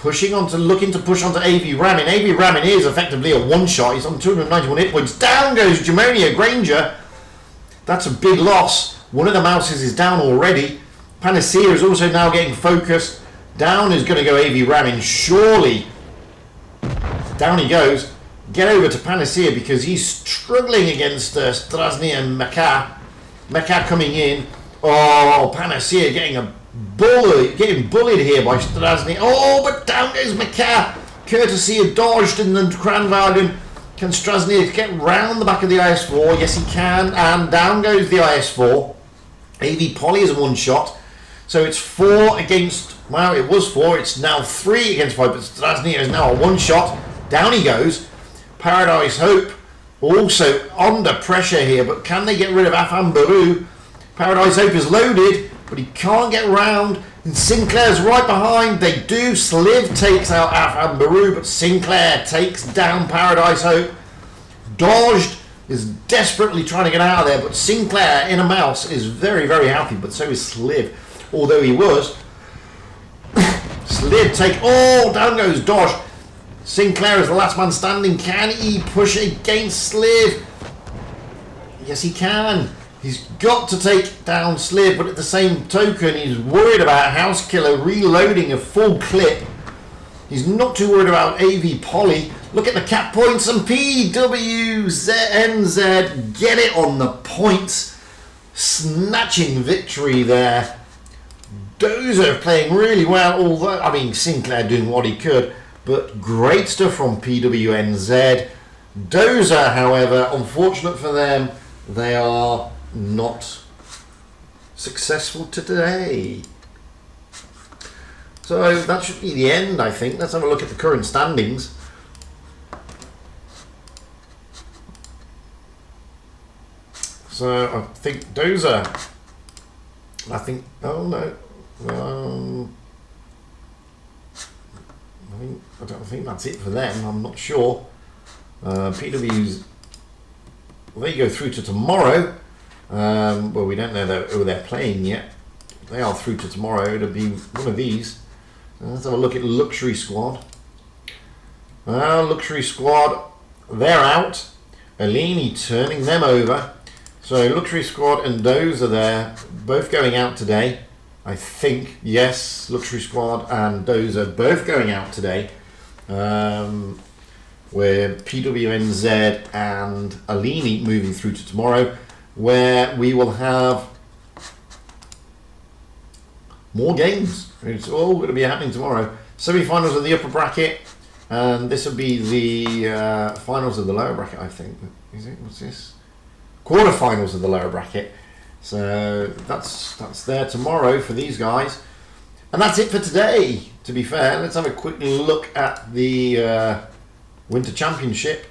looking to push onto AV Ramin. AV Ramin is effectively a one-shot. He's on 291 hit points. Down goes Jamonia Granger. That's a big loss. One of the Mouses is down already. Panacea is also now getting focused. Down is going to go AV Ramin, surely. Down he goes. Get over to Panacea because he's struggling against Strasny and Maca. Maca coming in. Oh, Panacea getting bullied here by Strasny. Oh, but down goes Maca. Courtesy of dodged in the Kranwagen. Can Strasny get round the back of the IS4? Yes, he can. And down goes the IS4. AV Polly is a one-shot. So it's 4 against... Well, it was 4. It's now 3 against 5. But Strasny is now a one-shot. Down he goes. Paradise Hope also under pressure here. But can they get rid of Afam Baru? Paradise Hope is loaded, but he can't get round. And Sinclair's right behind. They do. Sliv takes out Afam Baru, but Sinclair takes down Paradise Hope. Dodged is desperately trying to get out of there, but Sinclair in a mouse is very, very happy, but so is Sliv. Although he was. Sliv take... Oh, down goes Dodge. Sinclair is the last man standing. Can he push against Sliv? Yes, he can. He's got to take down Sliv, but at the same token, he's worried about House Killer reloading a full clip. He's not too worried about AV Polly. Look at the cap points and PWZNZ get it on the points. Snatching victory there. Dozer playing really well, although, I mean, Sinclair doing what he could, but great stuff from PWNZ. Dozer, however, unfortunate for them, they are not successful today. So that should be the end, I think. Let's have a look at the current standings. So I think Dozer, oh no, I don't think that's it for them. I'm not sure. PW's, they go through to tomorrow. Well, we don't know who they're playing yet. They are through to tomorrow. It'll be one of these. Let's have a look at Luxury Squad. Luxury Squad, they're out. Alini turning them over. So Luxury Squad and Dozer there, both going out today. I think, yes, Luxury Squad and Dozer both going out today. Where PWNZ and Alini moving through to tomorrow, where we will have more games. It's all going to be happening tomorrow. Semi-finals of the upper bracket, and this will be the finals of the lower bracket, I think. Is it? What's this? Quarterfinals of the lower bracket. So that's there tomorrow for these guys. And that's it for today, to be fair. Let's have a quick look at the Winter Championship.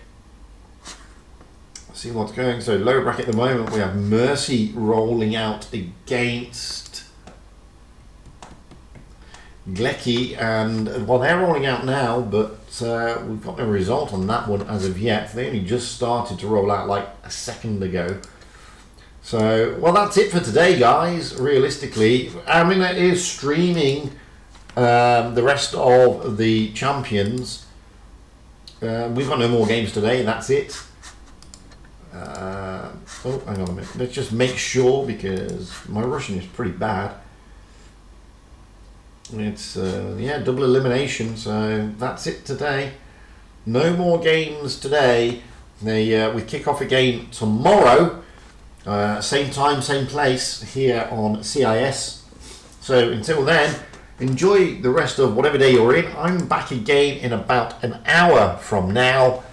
See what's going. So lower bracket at the moment, we have Mercy rolling out against Glecki, and well, they're rolling out now, but we've got no result on that one as of yet. They only just started to roll out like a second ago. So, well, that's it for today, guys. Realistically, Amina is streaming the rest of the champions. We've got no more games today. That's it. Oh, hang on a minute. Let's just make sure, because my Russian is pretty bad. It's yeah, double elimination. So that's it today. No more games today. We kick off again tomorrow. Same time, same place here on CIS. So until then, enjoy the rest of whatever day you're in. I'm back again in about an hour from now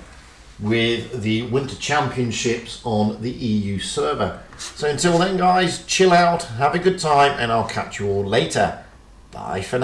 with the Winter Championships on the EU server. So until then, guys, chill out, have a good time, and I'll catch you all later. Bye for now.